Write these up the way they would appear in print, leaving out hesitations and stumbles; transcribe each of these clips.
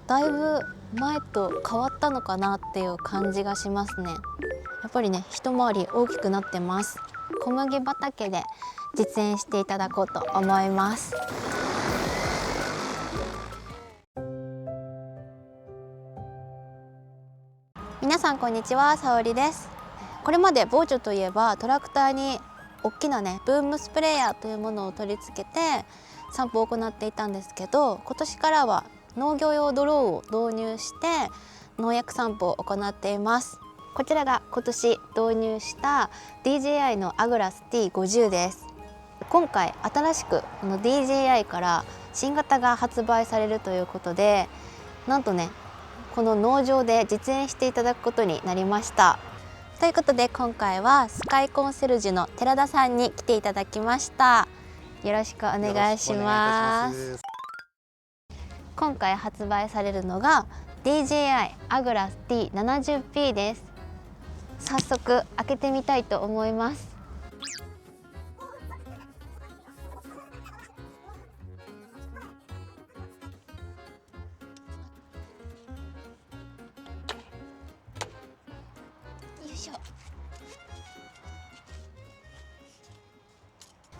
だいぶ前と変わったのかなっていう感じがしますね。やっぱりね、一回り大きくなってます。小麦畑で実演していただこうと思います。皆さんこんにちは、さおりです。これまでボーチョといえばトラクターに大きなねブームスプレーヤーというものを取り付けて散歩を行っていたんですけど、今年からは農業用ドローンを導入して農薬散歩を行っています。こちらが今年導入した DJI のアグラス T50 です。今回新しくこの DJI から新型が発売されるということで、なんとねこの農場で実演していただくことになりました。ということで今回はスカイコンシェルジュの寺田さんに来ていただきました。よろしくお願いします。今回発売されるのが DJI アグラス T70P です。早速開けてみたいと思います。よいしょ。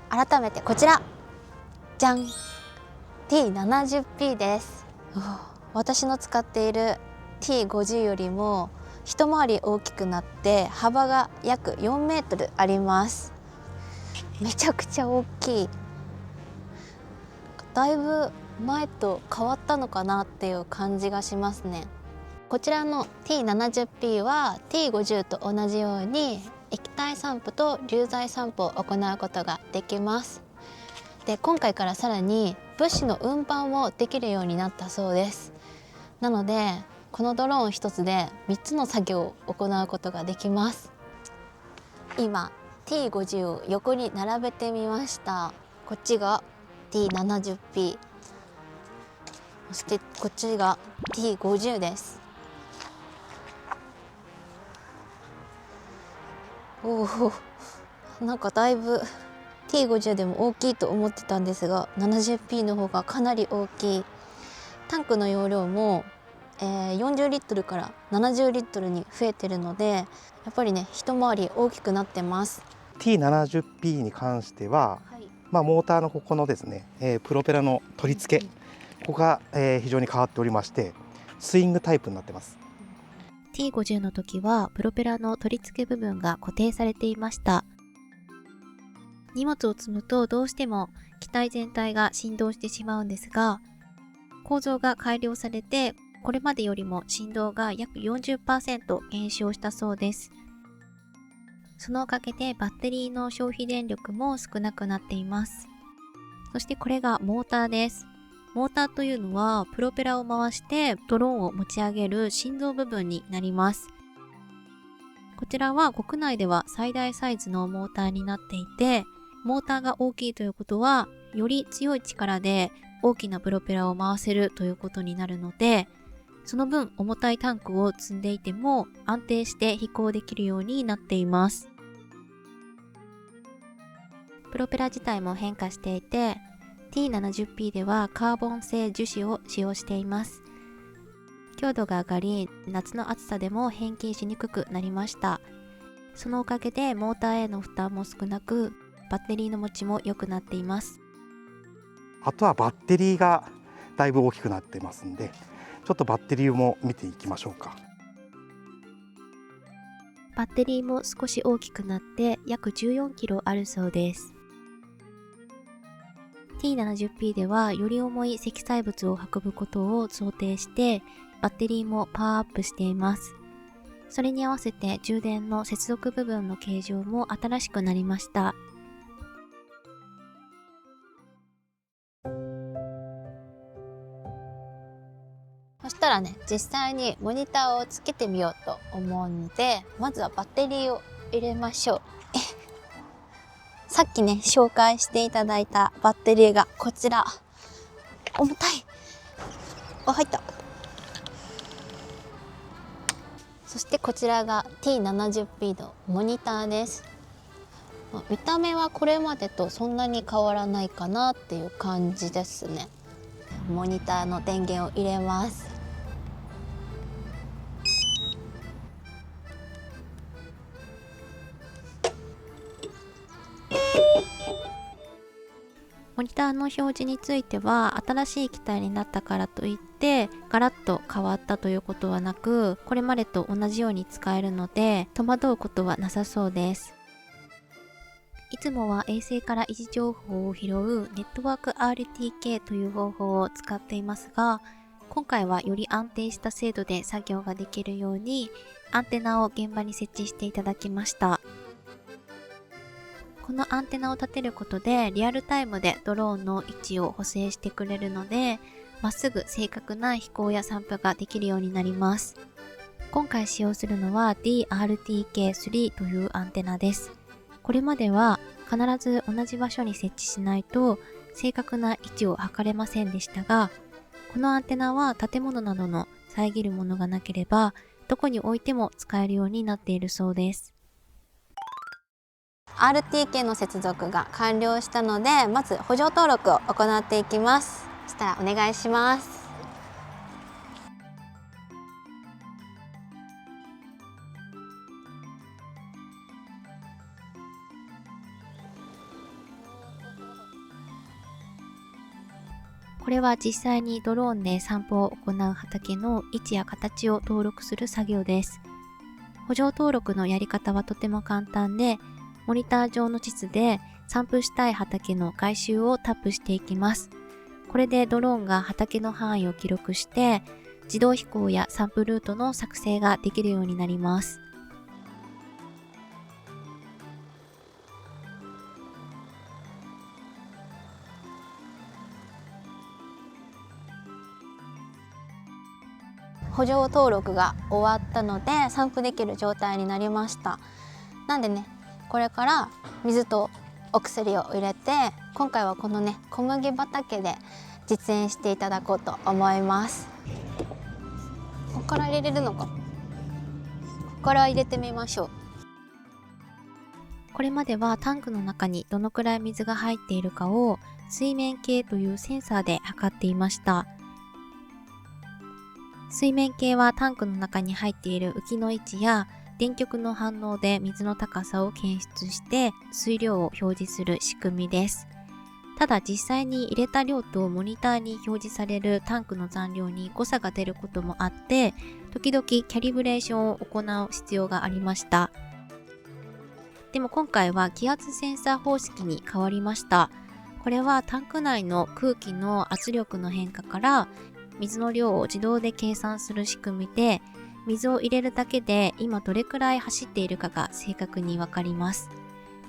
改めてこちらじゃん T70P です。私の使っている T50 よりも一回り大きくなって幅が約4メートルあります。めちゃくちゃ大きい。だいぶ前と変わったのかなっていう感じがしますね。こちらの T70P は T50 と同じように液体散布と流剤散布を行うことができます。で、今回からさらに物資の運搬もできるようになったそうです。なのでこのドローン一つで3つの作業を行うことができます。今 T50 を横に並べてみました。こっちが T70P、 そしてこっちが T50 です。おお、なんかだいぶ T50 でも大きいと思ってたんですが 70P の方がかなり大きい。タンクの容量も40リットルから70リットルに増えてるので、やっぱりね一回り大きくなってます。 T70P に関しては、モーターのここのですね、プロペラの取り付け、ここが、非常に変わっておりまして、スイングタイプになってます。 T50 の時はプロペラの取り付け部分が固定されていました。荷物を積むとどうしても機体全体が振動してしまうんですが、構造が改良されてこれまでよりも振動が約 40% 減少したそうです。そのおかげでバッテリーの消費電力も少なくなっています。そしてこれがモーターです。モーターというのはプロペラを回してドローンを持ち上げる心臓部分になります。こちらは国内では最大サイズのモーターになっていて、モーターが大きいということはより強い力で大きなプロペラを回せるということになるので、その分重たいタンクを積んでいても安定して飛行できるようになっています。プロペラ自体も変化していて、 T70P ではカーボン製樹脂を使用しています。強度が上がり、夏の暑さでも変形しにくくなりました。そのおかげでモーターへの負担も少なく、バッテリーの持ちも良くなっています。あとはバッテリーがだいぶ大きくなってますんで、ちょっとバッテリーも見ていきましょうか。バッテリーも少し大きくなって約14キロあるそうです。T70P ではより重い積載物を運ぶことを想定してバッテリーもパワーアップしています。それに合わせて充電の接続部分の形状も新しくなりました。そしたらね、実際にモニターをつけてみようと思うので、まずはバッテリーを入れましょう。さっきね紹介していただいたバッテリーがこちら。重たい。あ、入った。そしてこちらが T70P のモニターです。見た目はこれまでとそんなに変わらないかなっていう感じですね。モニターの電源を入れます。モニターの表示については新しい機体になったからといってガラッと変わったということはなく、これまでと同じように使えるので戸惑うことはなさそうです。いつもは衛星から位置情報を拾うネットワーク RTK という方法を使っていますが、今回はより安定した精度で作業ができるようにアンテナを現場に設置していただきました。このアンテナを立てることでリアルタイムでドローンの位置を補正してくれるので、まっすぐ正確な飛行や散布ができるようになります。今回使用するのは DRTK3 というアンテナです。これまでは必ず同じ場所に設置しないと正確な位置を測れませんでしたが、このアンテナは建物などの遮るものがなければどこに置いても使えるようになっているそうです。RTK の接続が完了したので、まず補助登録を行っていきます。そしたらお願いします。これは実際にドローンで散歩を行う畑の位置や形を登録する作業です。補助登録のやり方はとても簡単で、モニター上の地図で散布したい畑の外周をタップしていきます。これでドローンが畑の範囲を記録して、自動飛行や散布ルートの作成ができるようになります。補助登録が終わったので散布できる状態になりました。なんでね、これから水とお薬を入れて、今回はこのね小麦畑で実演していただこうと思います。ここから入れれるのか、ここから入れてみましょう。これまではタンクの中にどのくらい水が入っているかを水面計というセンサーで測っていました。水面計はタンクの中に入っている浮きの位置や電極の反応で水の高さを検出して水量を表示する仕組みです。ただ実際に入れた量とモニターに表示されるタンクの残量に誤差が出ることもあって、時々キャリブレーションを行う必要がありました。でも今回は気圧センサー方式に変わりました。これはタンク内の空気の圧力の変化から水の量を自動で計算する仕組みで、水を入れるだけで今どれくらい走っているかが正確にわかります。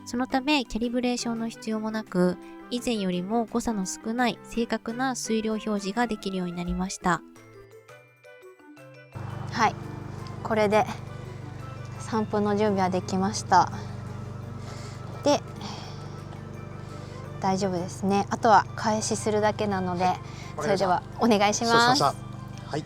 そのためキャリブレーションの必要もなく、以前よりも誤差の少ない正確な水量表示ができるようになりました。はい、これで散布の準備はできました。で、大丈夫ですね。あとは開始するだけなので、それではお願いします。はい。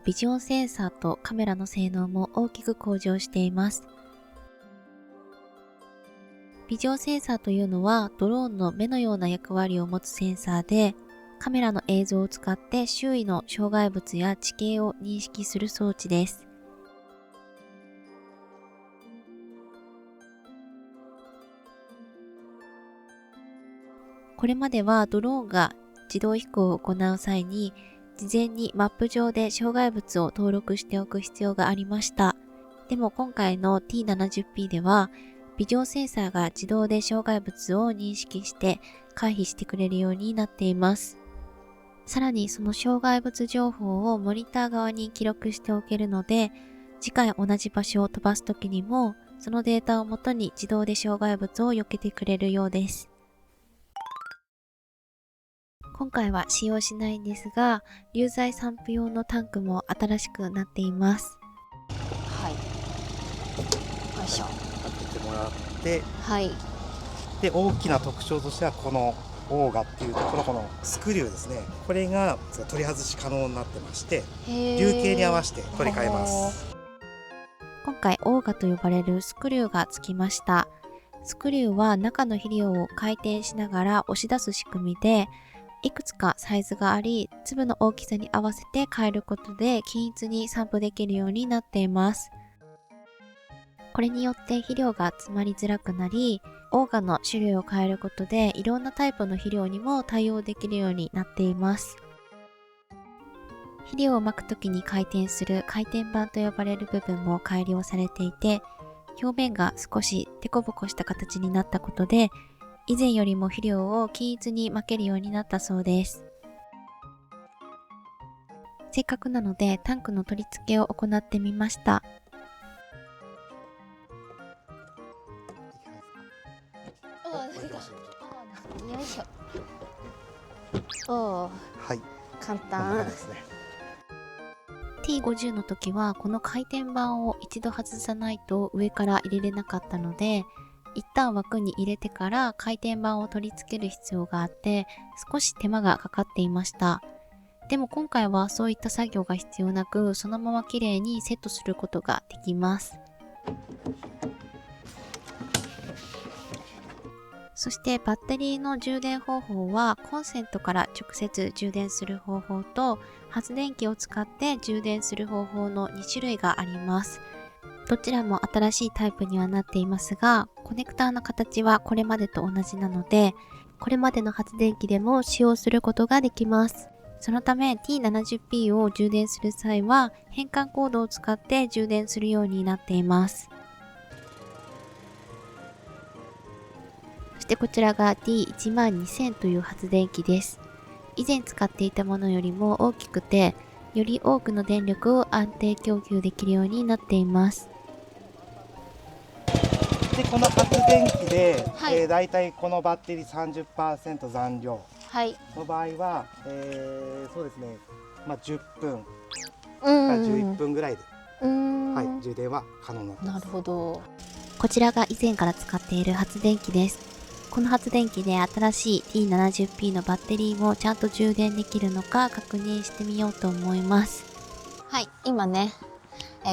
ビジョンセンサーとカメラの性能も大きく向上しています。ビジョンセンサーというのはドローンの目のような役割を持つセンサーで、カメラの映像を使って周囲の障害物や地形を認識する装置です。これまではドローンが自動飛行を行う際に事前にマップ上で障害物を登録しておく必要がありました。でも今回の T70P ではビジョンセンサーが自動で障害物を認識して回避してくれるようになっています。さらにその障害物情報をモニター側に記録しておけるので、次回同じ場所を飛ばすときにもそのデータをもとに自動で障害物を避けてくれるようです。今回は使用しないんですが、流材散布用のタンクも新しくなっています。はい。よいしょ。開けてもらって、はい。で大きな特徴としてはこのオーガっていうところ、このスクリューですね、これが取り外し可能になってまして、流形に合わせて取り替えます。今回オーガと呼ばれるスクリューがつきました。スクリューは中の肥料を回転しながら押し出す仕組みで、いくつかサイズがあり、粒の大きさに合わせて変えることで均一に散布できるようになっています。これによって肥料が詰まりづらくなり、オーガの種類を変えることでいろんなタイプの肥料にも対応できるようになっています。肥料をまくときに回転する回転板と呼ばれる部分も改良されていて、表面が少しデコボコした形になったことで、以前よりも肥料を均一にまけるようになったそうです。せっかくなのでタンクの取り付けを行ってみました。よいしょ。おー、はい、簡こんな単感じですね。T50 の時はこの回転板を一度外さないと上から入れれなかったので、一旦枠に入れてから回転板を取り付ける必要があって、少し手間がかかっていました。でも今回はそういった作業が必要なく、そのまま綺麗にセットすることができます。そしてバッテリーの充電方法はコンセントから直接充電する方法と発電機を使って充電する方法の2種類があります。どちらも新しいタイプにはなっていますが、コネクターの形はこれまでと同じなので、これまでの発電機でも使用することができます。そのため T70P を充電する際は変換コードを使って充電するようになっています。そしてこちらが D12000 という発電機です。以前使っていたものよりも大きくて、より多くの電力を安定供給できるようになっています。でこの発電機で、はいだいたいこのバッテリー 30% 残量はい。の場合は、そうですね、10分うからん。 11分ぐらいで、はい。充電は可能になっていなるます。ほど。こちらが以前から使っている発電機です。この発電機で新しい T70P のバッテリーもちゃんと充電できるのか確認してみようと思います。はい、今ね、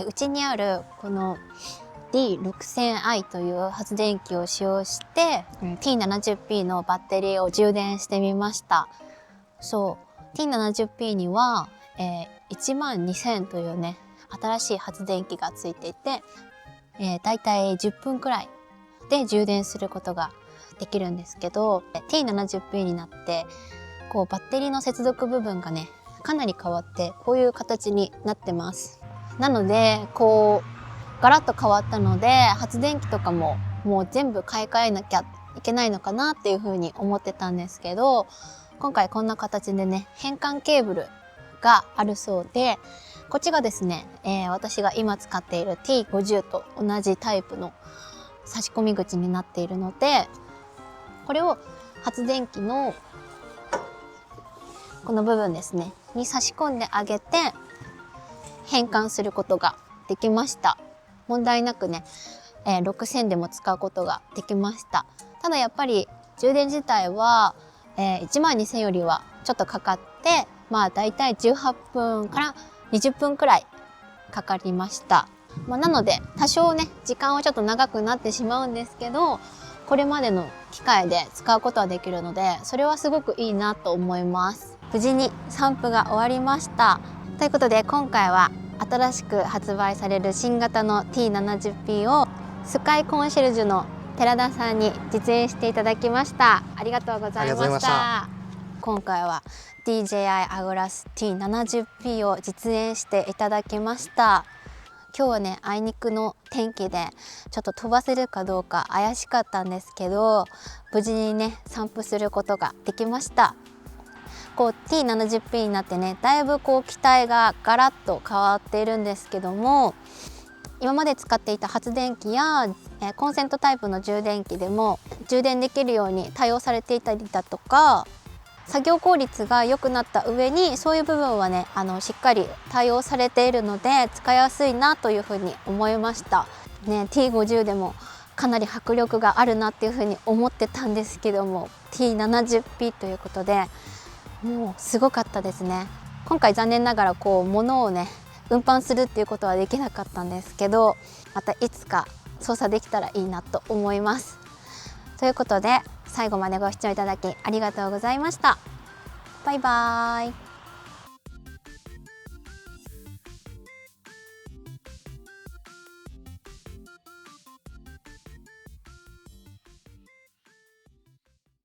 うちにあるこの D6000i という発電機を使用して、T70P のバッテリーを充電してみました。そう、T70P には、12000というね、新しい発電機がついていて、だいたい10分くらいで充電することができるんですけど、T70P になってこうバッテリーの接続部分がねかなり変わってこういう形になってます。なのでこうガラッと変わったので発電機とかももう全部買い替えなきゃいけないのかなっていうふうに思ってたんですけど、今回こんな形でね変換ケーブルがあるそうで、こっちがですね、私が今使っている T50 と同じタイプの差し込み口になっているので、これを発電機のこの部分ですねに差し込んであげて変換することができました。問題なくね、6000でも使うことができました。ただやっぱり充電自体は、12000よりはちょっとかかって、だいたい18分から20分くらいかかりました。なので多少ね時間はちょっと長くなってしまうんですけど、これまでの機械で使うことはできるので、それはすごくいいなと思います。無事に散布が終わりました。ということで今回は新しく発売される新型の T70P をスカイコンシェルジュの寺田さんに実演していただきました。ありがとうございまありがとうございまし。した今回は DJI アグラス T70P を実演していただきました。今日はねあいにくの天気でちょっと飛ばせるかどうか怪しかったんですけど、無事にね散布することができました。こう T70P になってねだいぶこう機体がガラッと変わっているんですけども、今まで使っていた発電機やコンセントタイプの充電器でも充電できるように対応されていたりだとか、作業効率が良くなった上にそういう部分はねしっかり対応されているので使いやすいなというふうに思いましたね。 T50 でもかなり迫力があるなっていうふうに思ってたんですけども、 T70P ということでもうすごかったですね。今回残念ながら物をね運搬するっていうことはできなかったんですけど、またいつか操作できたらいいなと思います。ということで最後までご視聴いただきありがとうございました。バイバーイ。